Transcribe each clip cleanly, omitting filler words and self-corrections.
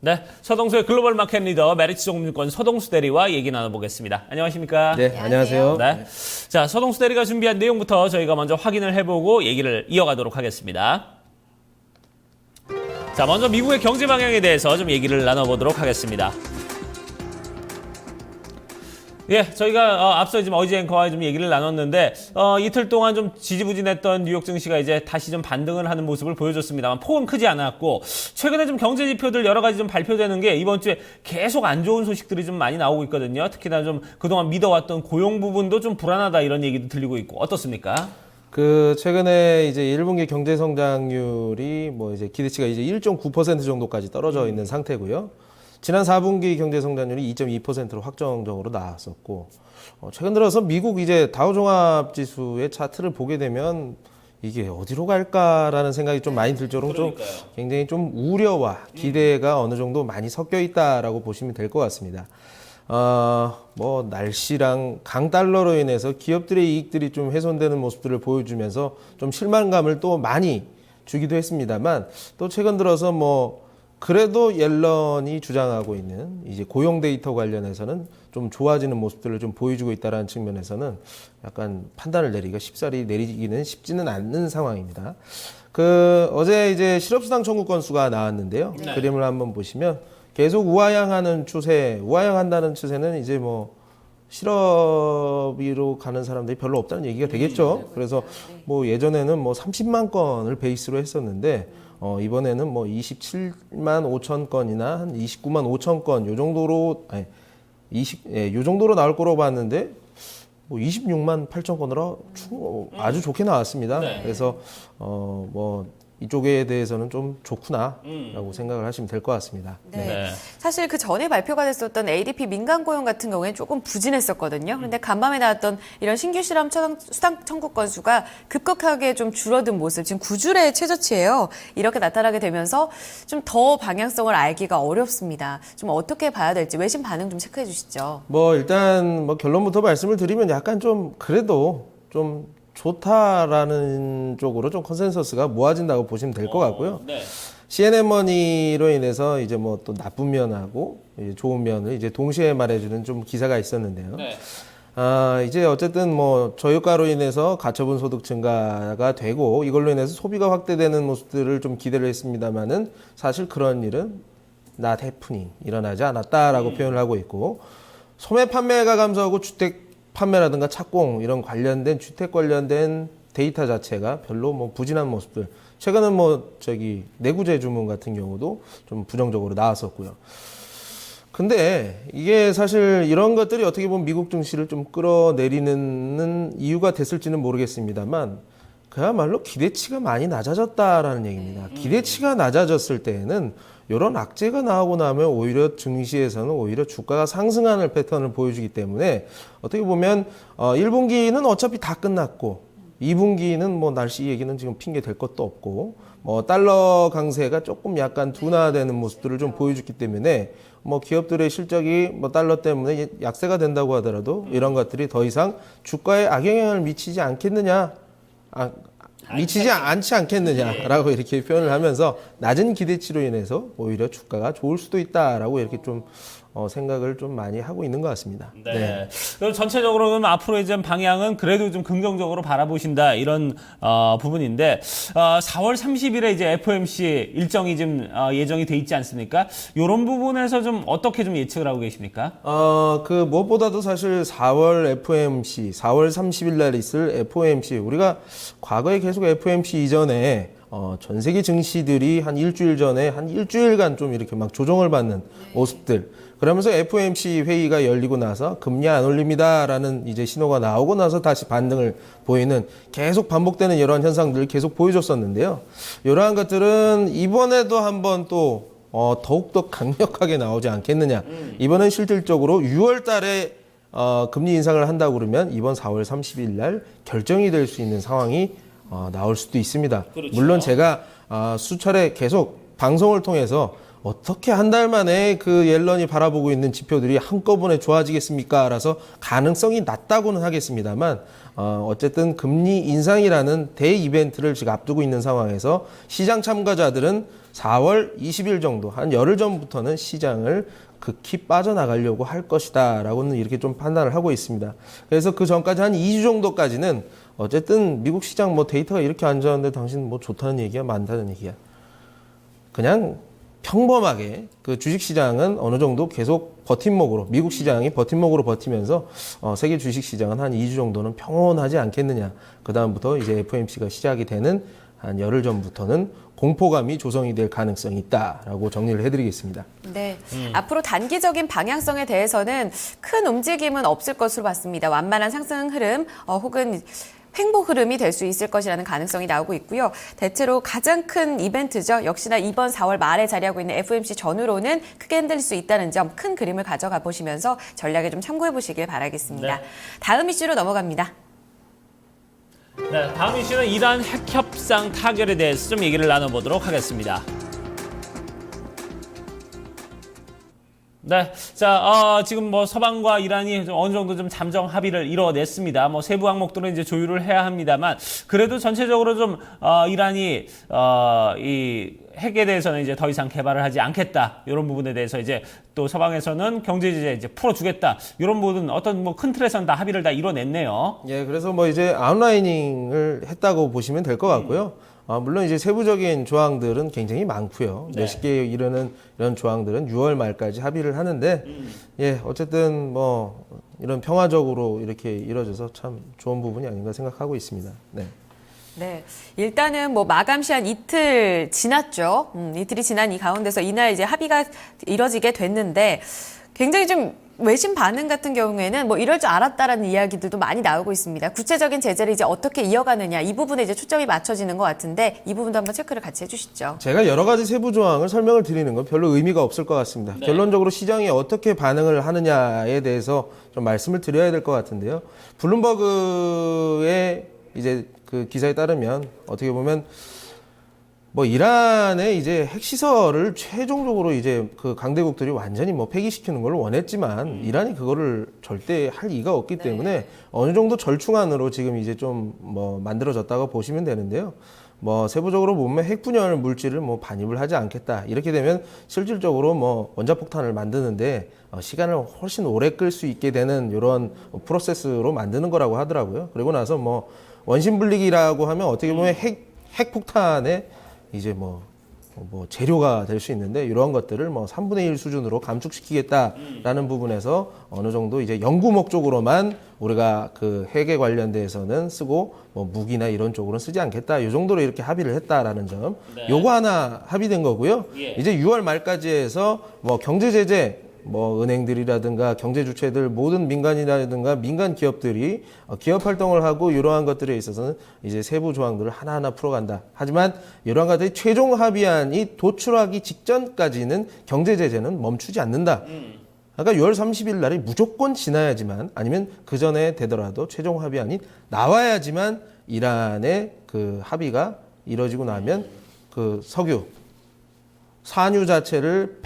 네, 서동수의 글로벌 마켓 리더 메리츠 종목증권 서동수 대리와 얘기 나눠보겠습니다. 안녕하십니까? 네, 안녕하세요. 네. 자, 서동수 대리가 준비한 내용부터 저희가 먼저 확인을 해보고 얘기를 이어가도록 하겠습니다. 자, 먼저 미국의 경제 방향에 대해서 좀 얘기를 나눠보도록 하겠습니다. 예, 저희가 앞서 지금 어지 앵커와 좀 얘기를 나눴는데 이틀 동안 좀 지지부진했던 뉴욕 증시가 이제 다시 좀 반등을 하는 모습을 보여줬습니다만 폭은 크지 않았고 최근에 좀 경제 지표들 여러 가지 좀 발표되는 게 이번 주에 계속 안 좋은 소식들이 좀 많이 나오고 있거든요. 특히나 좀 그동안 믿어왔던 고용 부분도 좀 불안하다 이런 얘기도 들리고 있고 어떻습니까? 최근에 이제 1분기 경제 성장률이 뭐 이제 기대치가 이제 1.9% 정도까지 떨어져 있는 상태고요. 지난 4분기 경제 성장률이 2.2%로 확정적으로 나왔었고, 최근 들어서 미국 이제 다우 종합 지수의 차트를 보게 되면 이게 어디로 갈까라는 생각이 좀 많이 들 정도로 좀 굉장히 좀 우려와 기대가 어느 정도 많이 섞여 있다라고 보시면 될 것 같습니다. 뭐 날씨랑 강달러로 인해서 기업들의 이익들이 좀 훼손되는 모습들을 보여주면서 좀 실망감을 또 많이 주기도 했습니다만, 또 최근 들어서 뭐 그래도 옐런이 주장하고 있는 이제 고용 데이터 관련해서는 좀 좋아지는 모습들을 좀 보여주고 있다는 측면에서는 약간 판단을 내리기가 쉽사리 내리기는 쉽지는 않는 상황입니다. 어제 이제 실업수당 청구 건수가 나왔는데요. 네. 그림을 한번 보시면 계속 우하향하는 추세, 우하향한다는 추세는 이제 뭐 실업으로 가는 사람들이 별로 없다는 얘기가 되겠죠. 그래서 뭐 예전에는 뭐 30만 건을 베이스로 했었는데 이번에는 뭐 27만 5천 건이나 한 29만 5천 건 요 정도로 요 정도로 나올 거로 봤는데 뭐 26만 8천 건으로 아주 좋게 나왔습니다. 네. 그래서 뭐 이쪽에 대해서는 좀 좋구나라고 생각을 하시면 될 것 같습니다. 네. 네. 사실 그 전에 발표가 됐었던 ADP 민간 고용 같은 경우에는 조금 부진했었거든요. 그런데 간밤에 나왔던 이런 신규 실업 수당 청구 건수가 급격하게 좀 줄어든 모습, 지금 9주의 최저치예요. 이렇게 나타나게 되면서 좀 더 방향성을 알기가 어렵습니다. 좀 어떻게 봐야 될지 외신 반응 좀 체크해 주시죠. 뭐 일단 뭐 결론부터 말씀을 드리면 약간 좀 그래도 좀 좋다라는 쪽으로 좀 컨센서스가 모아진다고 보시면 될 것 같고요. 네. CNN 머니로 인해서 이제 뭐 또 나쁜 면하고 이제 좋은 면을 이제 동시에 말해주는 좀 기사가 있었는데요. 네. 이제 어쨌든 뭐 저유가로 인해서 가처분 소득 증가가 되고 이걸로 인해서 소비가 확대되는 모습들을 좀 기대를 했습니다만은 사실 그런 일은 not happening, 일어나지 않았다라고 표현을 하고 있고, 소매 판매가 감소하고 주택 판매라든가 착공 이런 관련된 주택 관련된 데이터 자체가 별로 뭐 부진한 모습들, 최근은 뭐 내구재 주문 같은 경우도 좀 부정적으로 나왔었고요. 근데 이게 사실 이런 것들이 어떻게 보면 미국 증시를 좀 끌어내리는 이유가 됐을지는 모르겠습니다만 그야말로 기대치가 많이 낮아졌다라는 얘기입니다. 기대치가 낮아졌을 때에는 이런 악재가 나오고 나면 오히려 증시에서는 오히려 주가가 상승하는 패턴을 보여주기 때문에 어떻게 보면 1분기는 어차피 다 끝났고 2분기는 뭐 날씨 얘기는 지금 핑계 될 것도 없고 뭐 달러 강세가 조금 약간 둔화되는 모습들을 좀 보여줬기 때문에 뭐 기업들의 실적이 뭐 달러 때문에 약세가 된다고 하더라도 이런 것들이 더 이상 주가에 악영향을 미치지 않겠느냐, 미치지 않지 않겠느냐라고 이렇게 표현을 하면서 낮은 기대치로 인해서 오히려 주가가 좋을 수도 있다라고 이렇게 좀 생각을 좀 많이 하고 있는 것 같습니다. 네. 그럼 전체적으로는 앞으로 이제 방향은 그래도 좀 긍정적으로 바라보신다 이런 부분인데 4월 30일에 이제 FOMC 일정이 좀 예정이 돼 있지 않습니까? 이런 부분에서 좀 어떻게 좀 예측을 하고 계십니까? 무엇보다도 사실 4월 FOMC, 4월 30일 날 있을 FOMC, 우리가 과거에 계속 FOMC 이전에 전 세계 증시들이 한 일주일 전에 한 일주일간 좀 이렇게 막 조정을 받는 모습들. 그러면서 FOMC 회의가 열리고 나서 금리 안 올립니다라는 이제 신호가 나오고 나서 다시 반등을 보이는 계속 반복되는 이러한 현상들을 계속 보여줬었는데요. 이러한 것들은 이번에도 한번 또 더욱더 강력하게 나오지 않겠느냐. 이번엔 실질적으로 6월 달에 금리 인상을 한다고 그러면 이번 4월 30일 날 결정이 될 수 있는 상황이 나올 수도 있습니다. 그렇죠. 물론 제가 수차례 계속 방송을 통해서 어떻게 한 달 만에 그 옐런이 바라보고 있는 지표들이 한꺼번에 좋아지겠습니까? 라서 가능성이 낮다고는 하겠습니다만 어쨌든 금리 인상이라는 대 이벤트를 지금 앞두고 있는 상황에서 시장 참가자들은 4월 20일 정도, 한 열흘 전부터는 시장을 극히 빠져나가려고 할 것이다 라고는 이렇게 좀 판단을 하고 있습니다. 그래서 그 전까지 한 2주 정도까지는 어쨌든 미국 시장 뭐 데이터가 이렇게 안 좋았는데 당신 뭐 좋다는 얘기야, 많다는 얘기야. 그냥 평범하게 그 주식시장은 어느 정도 계속 버팀목으로, 미국 시장이 버팀목으로 버티면서 세계 주식시장은 한 2주 정도는 평온하지 않겠느냐. 그 다음부터 이제 FOMC가 시작이 되는 한 열흘 전부터는 공포감이 조성이 될 가능성이 있다라고 정리를 해드리겠습니다. 네, 앞으로 단기적인 방향성에 대해서는 큰 움직임은 없을 것으로 봤습니다. 완만한 상승 흐름 혹은 횡보 흐름이 될 수 있을 것이라는 가능성이 나오고 있고요. 대체로 가장 큰 이벤트죠. 역시나 이번 4월 말에 자리하고 있는 FOMC 전후로는 크게 흔들릴 수 있다는 점, 큰 그림을 가져가 보시면서 전략에 좀 참고해 보시길 바라겠습니다. 네. 다음 이슈로 넘어갑니다. 네, 다음 이슈는 이란 핵 협상 타결에 대해서 좀 얘기를 나눠보도록 하겠습니다. 네, 자, 지금 뭐 서방과 이란이 좀 어느 정도 좀 잠정 합의를 이뤄냈습니다. 뭐 세부 항목들은 이제 조율을 해야 합니다만, 그래도 전체적으로 좀 이란이 이 핵에 대해서는 이제 더 이상 개발을 하지 않겠다 이런 부분에 대해서 이제 또 서방에서는 경제 제재 이제 풀어주겠다 이런 부분 어떤 뭐 큰 틀에서는 다 합의를 다 이뤄냈네요. 예, 그래서 뭐 이제 아웃라이닝을 했다고 보시면 될 것 같고요. 물론 이제 세부적인 조항들은 굉장히 많고요. 네. 몇십 개에 이르는 이런 조항들은 6월 말까지 합의를 하는데, 예, 어쨌든 뭐 이런 평화적으로 이렇게 이루어져서 참 좋은 부분이 아닌가 생각하고 있습니다. 네. 네, 일단은 뭐 마감 시한 이틀 지났죠. 이틀이 지난 이 가운데서 이날 이제 합의가 이뤄지게 됐는데 굉장히 좀 외신 반응 같은 경우에는 뭐 이럴 줄 알았다라는 이야기들도 많이 나오고 있습니다. 구체적인 제재를 이제 어떻게 이어가느냐 이 부분에 이제 초점이 맞춰지는 것 같은데 이 부분도 한번 체크를 같이 해주시죠. 제가 여러 가지 세부 조항을 설명을 드리는 건 별로 의미가 없을 것 같습니다. 네. 결론적으로 시장이 어떻게 반응을 하느냐에 대해서 좀 말씀을 드려야 될 것 같은데요. 블룸버그의 이제 그 기사에 따르면 어떻게 보면 뭐 이란의 이제 핵시설을 최종적으로 이제 그 강대국들이 완전히 뭐 폐기시키는 걸 원했지만 이란이 그거를 절대 할 이가 없기 때문에 어느 정도 절충안으로 지금 이제 좀 뭐 만들어졌다고 보시면 되는데요. 뭐 세부적으로 보면 핵분열 물질을 뭐 반입을 하지 않겠다. 이렇게 되면 실질적으로 뭐 원자폭탄을 만드는데 시간을 훨씬 오래 끌 수 있게 되는 이런 프로세스로 만드는 거라고 하더라고요. 그리고 나서 뭐 원심분리기라고 하면 어떻게 보면 핵폭탄의 이제 뭐 재료가 될 수 있는데 이러한 것들을 뭐 3분의 1 수준으로 감축시키겠다라는 부분에서 어느 정도 이제 연구 목적으로만 우리가 그 핵에 관련돼서는 쓰고 뭐 무기나 이런 쪽으로는 쓰지 않겠다. 이 정도로 이렇게 합의를 했다라는 점. 네. 요거 하나 합의된 거고요. 예. 이제 6월 말까지 해서 뭐 경제 제재 뭐 은행들이라든가 경제 주체들 모든 민간이라든가 민간 기업들이 기업 활동을 하고 이러한 것들에 있어서는 이제 세부 조항들을 하나하나 풀어간다. 하지만 이러한 것들이 최종 합의안이 도출하기 직전까지는 경제 제재는 멈추지 않는다. 그러니까 6월 30일 날이 무조건 지나야지만 아니면 그 전에 되더라도 최종 합의안이 나와야지만 이란의 그 합의가 이뤄지고 나면 그 석유 산유 자체를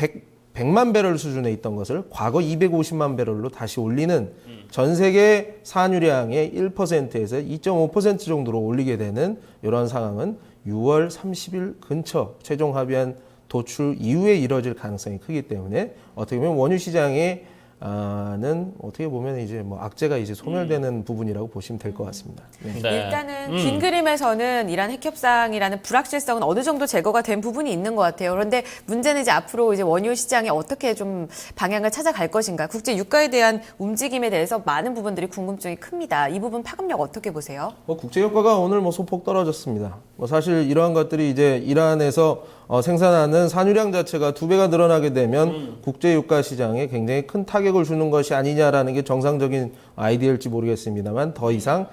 100만 배럴 수준에 있던 것을 과거 250만 배럴로 다시 올리는 전 세계 산유량의 1%에서 2.5% 정도로 올리게 되는 이런 상황은 6월 30일 근처 최종 합의안 도출 이후에 이뤄질 가능성이 크기 때문에 어떻게 보면 원유 시장에 는 어떻게 보면 이제 뭐 악재가 이제 소멸되는 부분이라고 보시면 될 것 같습니다. 네. 네. 일단은 긴 그림에서는 이란 핵 협상이라는 불확실성은 어느 정도 제거가 된 부분이 있는 것 같아요. 그런데 문제는 이제 앞으로 이제 원유 시장이 어떻게 좀 방향을 찾아갈 것인가. 국제 유가에 대한 움직임에 대해서 많은 부분들이 궁금증이 큽니다. 이 부분 파급력 어떻게 보세요? 뭐 국제 유가가 오늘 뭐 소폭 떨어졌습니다. 뭐 사실 이러한 것들이 이제 이란에서 생산하는 산유량 자체가 2배가 늘어나게 되면 국제 유가 시장에 굉장히 큰 타격을 주는 것이 아니냐라는 게 정상적인 아이디어일지 모르겠습니다만 더 이상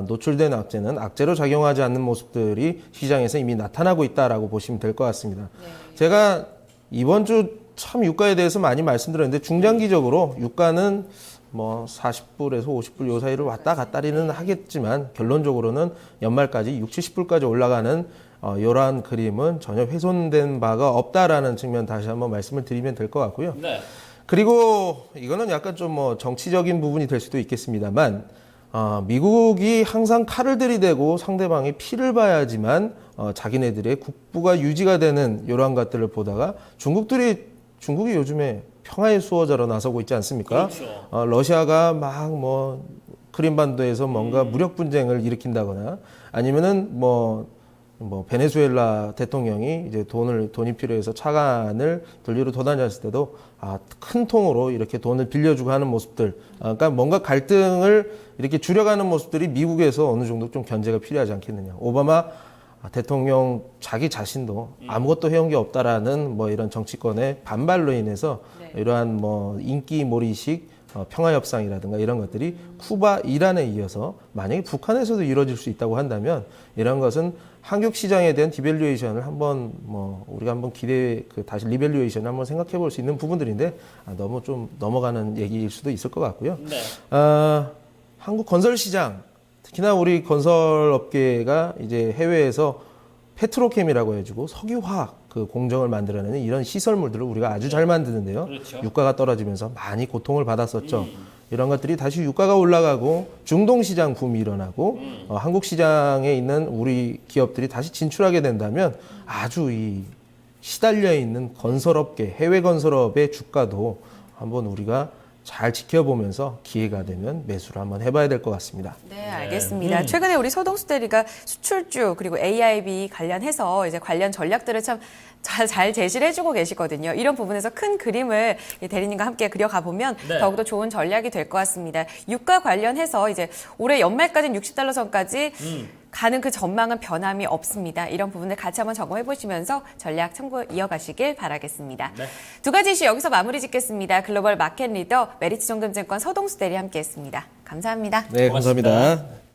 노출된 악재는 악재로 작용하지 않는 모습들이 시장에서 이미 나타나고 있다라고 보시면 될 것 같습니다. 네. 제가 이번 주 참 유가에 대해서 많이 말씀드렸는데 중장기적으로 유가는 뭐 40불에서 50불 요 사이를 왔다 갔다리는 하겠지만 결론적으로는 연말까지 60, 70불까지 올라가는 이러한 그림은 전혀 훼손된 바가 없다라는 측면 다시 한번 말씀을 드리면 될 것 같고요. 네. 그리고 이거는 약간 좀 뭐 정치적인 부분이 될 수도 있겠습니다만 미국이 항상 칼을 들이대고 상대방의 피를 봐야지만 자기네들의 국부가 유지가 되는 이러한 것들을 보다가 중국이 요즘에 평화의 수호자로 나서고 있지 않습니까? 그렇죠. 러시아가 막 뭐 크림반도에서 뭔가 무력 분쟁을 일으킨다거나 아니면은 뭐 베네수엘라 대통령이 이제 돈이 필요해서 차관을 들리로 도다녔을 때도 큰 통으로 이렇게 돈을 빌려주고 하는 모습들, 그러니까 뭔가 갈등을 이렇게 줄여가는 모습들이 미국에서 어느 정도 좀 견제가 필요하지 않겠느냐. 오바마 대통령 자기 자신도 아무것도 해온 게 없다라는 뭐 이런 정치권의 반발로 인해서 이러한 뭐 인기 몰이식 평화협상이라든가 이런 것들이 쿠바, 이란에 이어서 만약에 북한에서도 이루어질 수 있다고 한다면 이런 것은 한국 시장에 대한 디밸류에이션을 한번 우리가 한번 다시 리밸류에이션을 한번 생각해 볼 수 있는 부분들인데 너무 좀 넘어가는 얘기일 수도 있을 것 같고요. 네. 한국 건설 시장, 특히나 우리 건설업계가 이제 해외에서 페트로캠이라고 해가지고 석유화학 그 공정을 만들어내는 이런 시설물들을 우리가 아주 잘 만드는데요. 그렇죠. 유가가 떨어지면서 많이 고통을 받았었죠. 이런 것들이 다시 유가가 올라가고 중동 시장 붐이 일어나고 한국 시장에 있는 우리 기업들이 다시 진출하게 된다면 아주 이 시달려 있는 건설업계, 해외 건설업의 주가도 한번 우리가 잘 지켜보면서 기회가 되면 매수를 한번 해봐야 될 것 같습니다. 네, 알겠습니다. 최근에 우리 서동수 대리가 수출주 그리고 AIB 관련해서 이제 관련 전략들을 참 잘 제시를 해주고 계시거든요. 이런 부분에서 큰 그림을 대리님과 함께 그려가 보면 네. 더욱더 좋은 전략이 될 것 같습니다. 유가 관련해서 이제 올해 연말까지는 60달러 선까지 가는 그 전망은 변함이 없습니다. 이런 부분을 같이 한번 점검해 보시면서 전략 참고 이어가시길 바라겠습니다. 네. 두 가지 이슈 여기서 마무리 짓겠습니다. 글로벌 마켓 리더 메리츠 정금증권 서동수 대리 함께했습니다. 감사합니다. 네, 고맙습니다. 감사합니다.